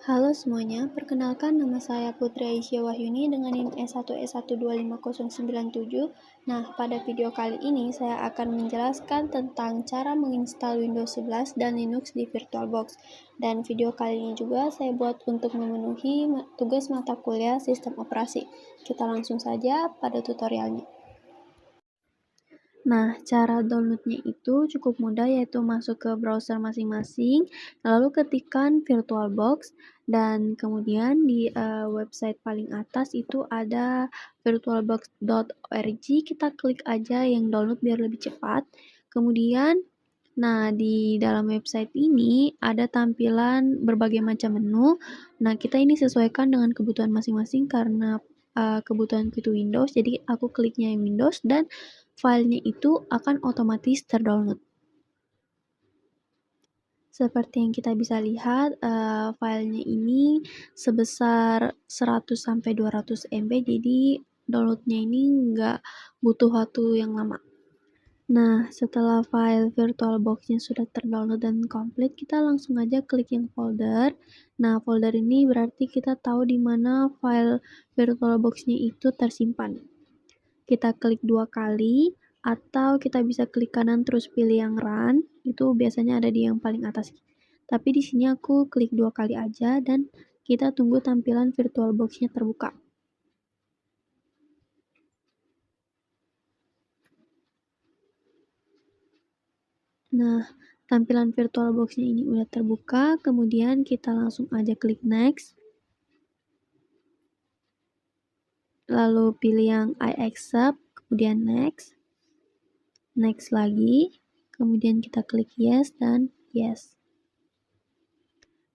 Halo semuanya, perkenalkan nama saya Putri Aisyah Wahyuni dengan NIM S1S125097. Nah, pada video kali ini saya akan menjelaskan tentang cara menginstal Windows 11 dan Linux di VirtualBox. Dan video kali ini juga saya buat untuk memenuhi tugas mata kuliah sistem operasi. Kita langsung saja pada tutorialnya. Nah, cara downloadnya itu cukup mudah, yaitu masuk ke browser masing-masing, lalu ketikkan VirtualBox, dan kemudian di website paling atas itu ada virtualbox.org, kita klik aja yang download biar lebih cepat. Kemudian, nah di dalam website ini ada tampilan berbagai macam menu. Nah, kita ini sesuaikan dengan kebutuhan masing-masing karena kebutuhan itu Windows, jadi aku kliknya yang Windows dan filenya itu akan otomatis terdownload. Seperti yang kita bisa lihat, filenya ini sebesar 100-200 MB, jadi downloadnya ini nggak butuh waktu yang lama. Nah, setelah file VirtualBox-nya sudah terdownload dan komplit, kita langsung aja klik yang folder. Nah, folder ini berarti kita tahu di mana file VirtualBox-nya itu tersimpan. Kita klik 2 kali, atau kita bisa klik kanan terus pilih yang run, itu biasanya ada di yang paling atas. Tapi di sini aku klik 2 kali aja dan kita tunggu tampilan VirtualBox-nya terbuka. Nah, tampilan VirtualBox-nya ini udah terbuka, kemudian kita langsung aja klik next. Lalu pilih yang I accept, kemudian next. Next lagi, kemudian kita klik yes dan yes.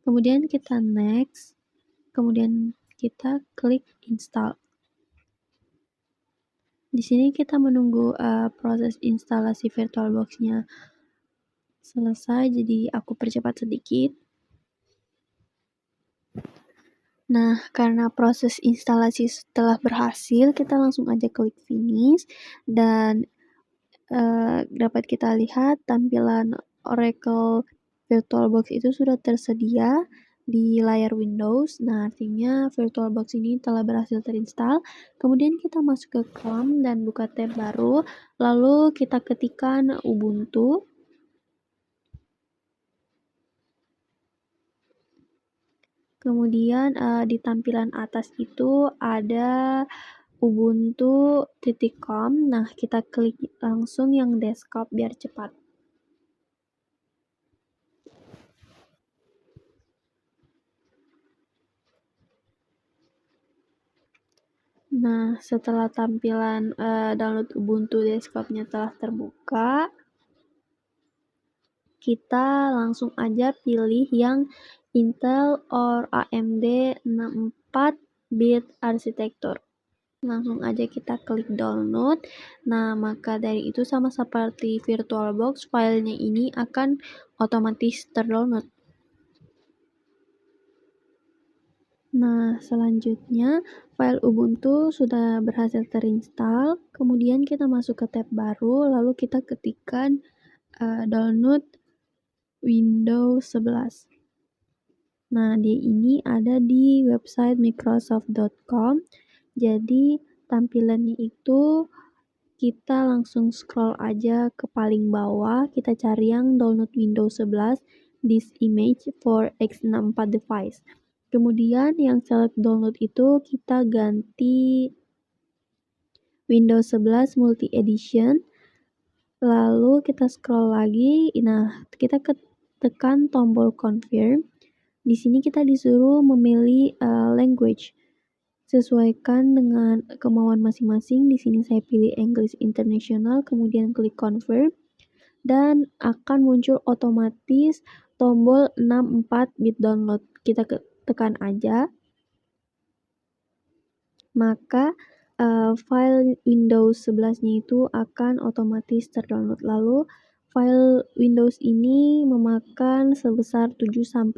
Kemudian kita next, kemudian kita klik install. Di sini kita menunggu proses instalasi VirtualBox-nya selesai, jadi aku percepat sedikit. Nah, karena proses instalasi telah berhasil, kita langsung aja klik finish, dan dapat kita lihat tampilan Oracle VirtualBox itu sudah tersedia di layar Windows. Nah, artinya VirtualBox ini telah berhasil terinstall. Kemudian kita masuk ke Chrome dan buka tab baru, lalu kita ketikkan Ubuntu. Kemudian di tampilan atas itu ada ubuntu.com. Nah, kita klik langsung yang desktop biar cepat. Nah, setelah tampilan download Ubuntu desktopnya telah terbuka, kita langsung aja pilih yang Intel or AMD 64-bit arsitektur. Langsung aja kita klik download. Nah, maka dari itu sama seperti VirtualBox, filenya ini akan otomatis terdownload. Nah, selanjutnya file Ubuntu sudah berhasil terinstall. Kemudian kita masuk ke tab baru, lalu kita ketikkan download Windows 11. Nah, dia ini ada di website microsoft.com. Jadi, tampilannya itu kita langsung scroll aja ke paling bawah, kita cari yang download Windows 11 this image for x64 device. Kemudian yang select download itu kita ganti Windows 11 Multi Edition. Lalu kita scroll lagi, nah kita tekan tombol confirm. Di sini kita disuruh memilih language. Sesuaikan dengan kemauan masing-masing. Di sini saya pilih English International, kemudian klik confirm dan akan muncul otomatis tombol 64-bit download. Kita tekan aja. Maka file Windows 11-nya itu akan otomatis terdownload. Lalu file Windows ini memakan sebesar 7-8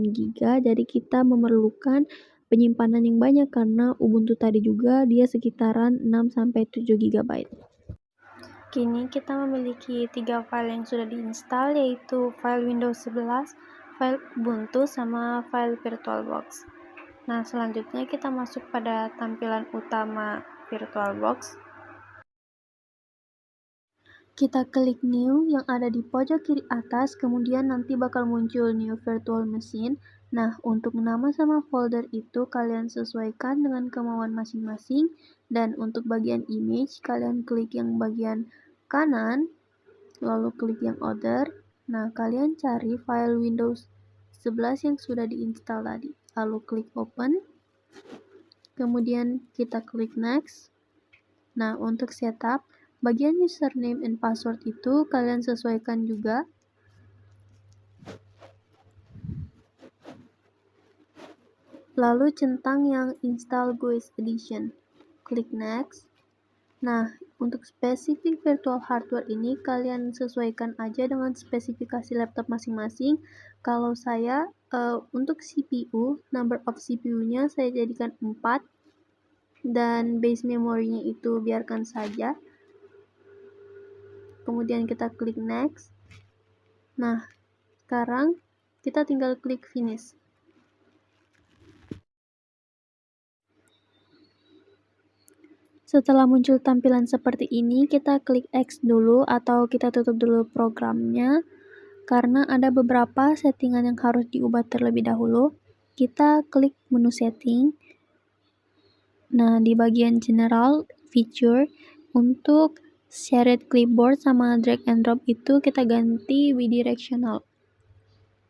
GB, jadi kita memerlukan penyimpanan yang banyak karena Ubuntu tadi juga dia sekitaran 6-7 GB. Kini kita memiliki 3 file yang sudah diinstal, yaitu file Windows 11, file Ubuntu sama file VirtualBox. Nah, selanjutnya kita masuk pada tampilan utama VirtualBox. Kita klik New yang ada di pojok kiri atas, kemudian nanti bakal muncul New Virtual Machine. Nah, untuk nama sama folder itu kalian sesuaikan dengan kemauan masing-masing. Dan untuk bagian image, kalian klik yang bagian kanan, lalu klik yang Other. Nah, kalian cari file Windows 11 yang sudah diinstal tadi. Lalu klik Open. Kemudian kita klik Next. Nah, untuk setup, bagian username and password itu kalian sesuaikan juga. Lalu centang yang install GUIS Edition. Klik Next. Nah, untuk spesifik virtual hardware ini kalian sesuaikan aja dengan spesifikasi laptop masing-masing. Kalau saya untuk CPU, number of CPU-nya saya jadikan 4 dan base memorinya itu biarkan saja. Kemudian kita klik Next. Nah, sekarang kita tinggal klik Finish. Setelah muncul tampilan seperti ini, kita klik X dulu atau kita tutup dulu programnya karena ada beberapa settingan yang harus diubah terlebih dahulu. Kita klik menu setting. Nah, di bagian general feature untuk shared clipboard sama drag and drop itu kita ganti bidirectional.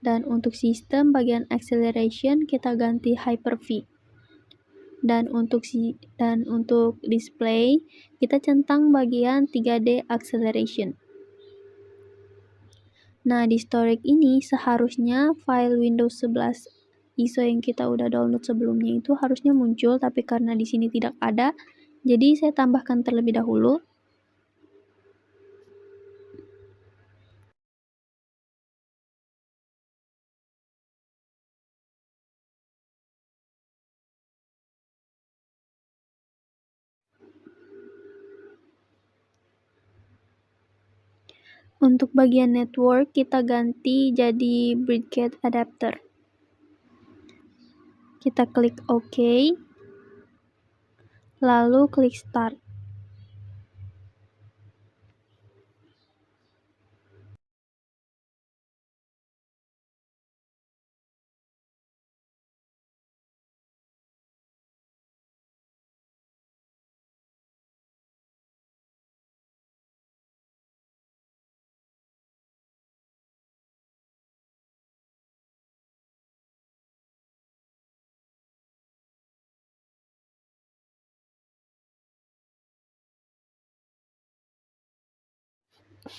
Dan untuk sistem bagian acceleration kita ganti Hyper-V. Dan untuk display kita centang bagian 3D acceleration. Nah, di storage ini seharusnya file Windows 11 ISO yang kita udah download sebelumnya itu harusnya muncul, tapi karena di sini tidak ada, jadi saya tambahkan terlebih dahulu. Untuk bagian network kita ganti jadi Brickhead adapter. Kita klik OK. Lalu klik Start.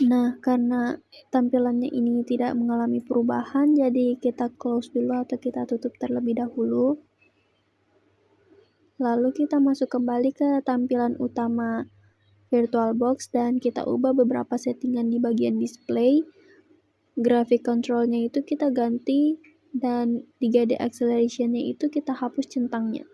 Nah, karena tampilannya ini tidak mengalami perubahan, jadi kita close dulu atau kita tutup terlebih dahulu. Lalu kita masuk kembali ke tampilan utama VirtualBox dan kita ubah beberapa settingan di bagian display. Graphic control-nya itu kita ganti dan 3D acceleration-nya itu kita hapus centangnya.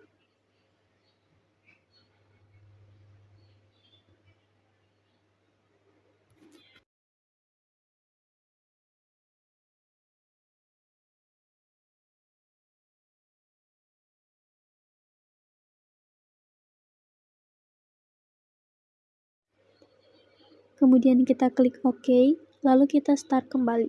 Kemudian kita klik OK, lalu kita start kembali.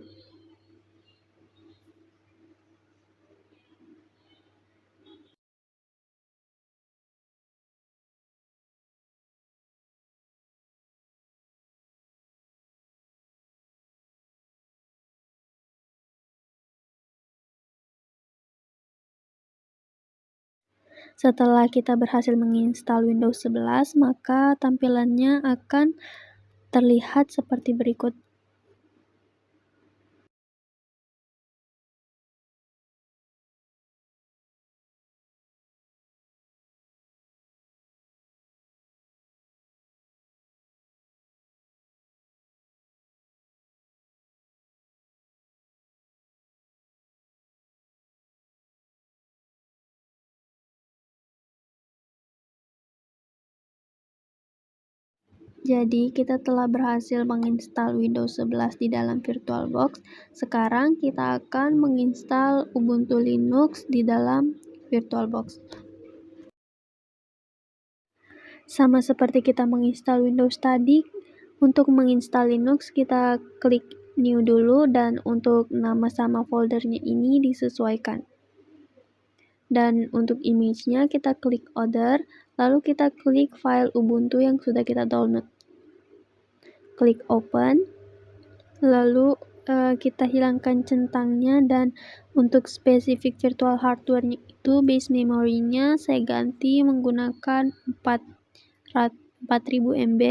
Setelah kita berhasil menginstal Windows 11, maka tampilannya akan terlihat seperti berikut. Jadi, kita telah berhasil menginstal Windows 11 di dalam VirtualBox. Sekarang kita akan menginstal Ubuntu Linux di dalam VirtualBox. Sama seperti kita menginstal Windows tadi, untuk menginstal Linux kita klik New dulu dan untuk nama sama foldernya ini disesuaikan. Dan untuk image-nya kita klik Other, lalu kita klik file Ubuntu yang sudah kita download. Klik Open, lalu kita hilangkan centangnya, dan untuk spesifik virtual hardware-nya itu base memory-nya saya ganti menggunakan 4000 MB.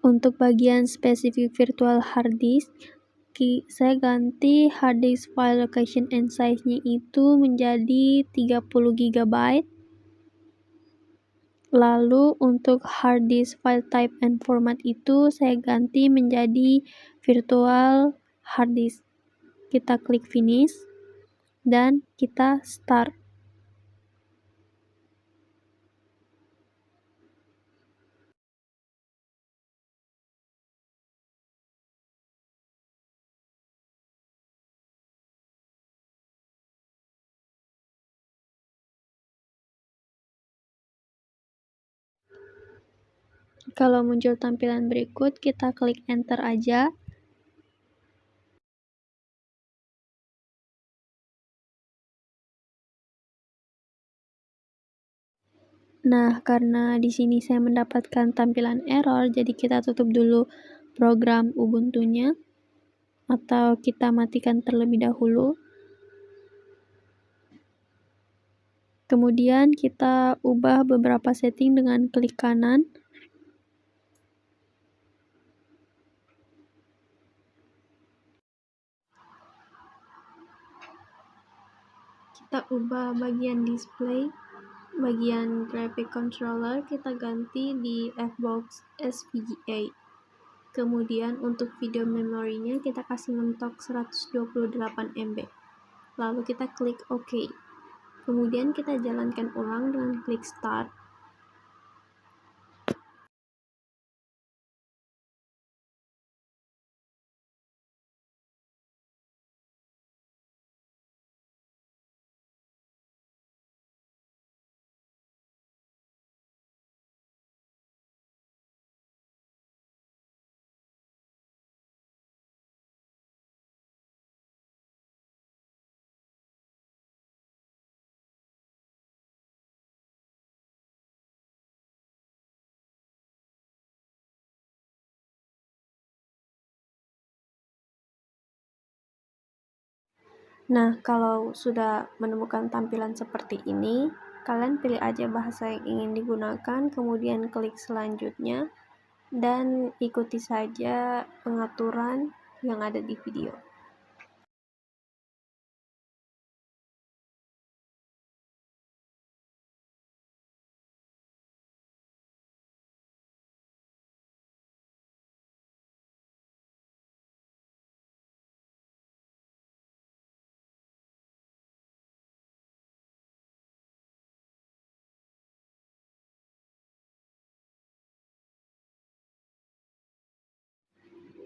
Untuk bagian spesifik virtual hard disk, saya ganti hard disk file location and size-nya itu menjadi 30 GB. Lalu untuk hard disk file type and format itu saya ganti menjadi virtual hard disk. Kita klik finish dan kita start. Kalau muncul tampilan berikut, kita klik enter aja. Nah, karena di sini saya mendapatkan tampilan error, jadi kita tutup dulu program Ubuntu-nya, atau kita matikan terlebih dahulu. Kemudian kita ubah beberapa setting dengan klik kanan. Kita ubah bagian display, bagian graphic controller kita ganti di Fbox SVGA. Kemudian untuk video memorinya kita kasih mentok 128 MB. Lalu kita klik OK. Kemudian kita jalankan ulang dengan klik start. Nah, kalau sudah menemukan tampilan seperti ini, kalian pilih aja bahasa yang ingin digunakan, kemudian klik selanjutnya, dan ikuti saja pengaturan yang ada di video.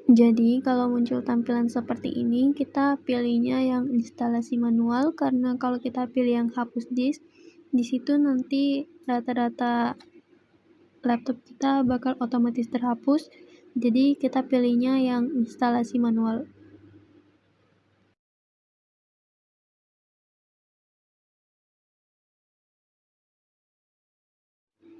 Jadi, kalau muncul tampilan seperti ini, kita pilihnya yang instalasi manual, karena kalau kita pilih yang hapus disk, di situ nanti data-data laptop kita bakal otomatis terhapus. Jadi, kita pilihnya yang instalasi manual.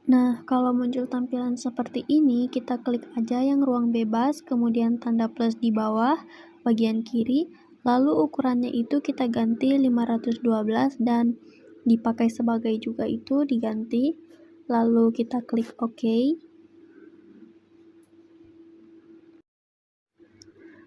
Nah, kalau muncul tampilan seperti ini, kita klik aja yang ruang bebas, kemudian tanda plus di bawah, bagian kiri, lalu ukurannya itu kita ganti 512 dan dipakai sebagai juga itu diganti, lalu kita klik OK.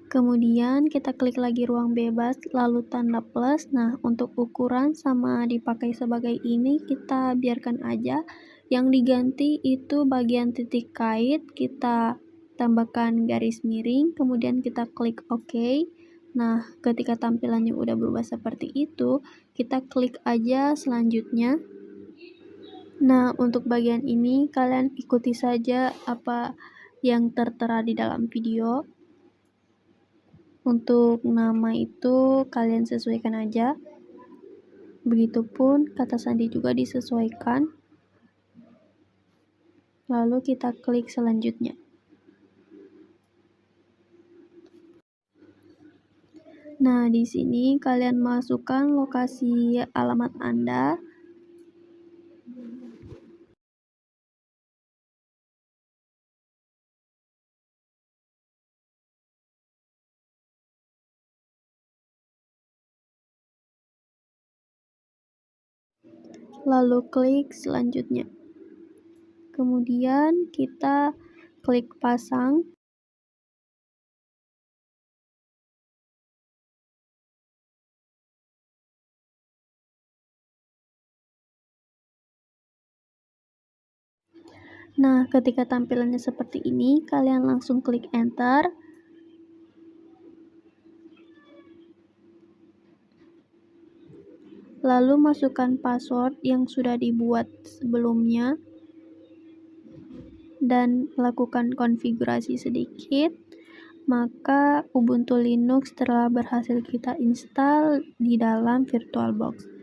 Kemudian kita klik lagi ruang bebas, lalu tanda plus. Nah, untuk ukuran sama dipakai sebagai ini kita biarkan aja. Yang diganti itu bagian titik kait, kita tambahkan garis miring, kemudian kita klik OK. Nah, ketika tampilannya udah berubah seperti itu, kita klik aja selanjutnya. Nah, untuk bagian ini kalian ikuti saja apa yang tertera di dalam video. Untuk nama itu kalian sesuaikan aja. Begitupun kata sandi juga disesuaikan. Lalu kita klik selanjutnya. Nah, di sini kalian masukkan lokasi alamat Anda. Lalu klik selanjutnya. Kemudian kita klik pasang. Nah, ketika tampilannya seperti ini, kalian langsung klik enter. Lalu masukkan password yang sudah dibuat sebelumnya dan lakukan konfigurasi sedikit. Maka Ubuntu Linux telah berhasil kita install di dalam VirtualBox.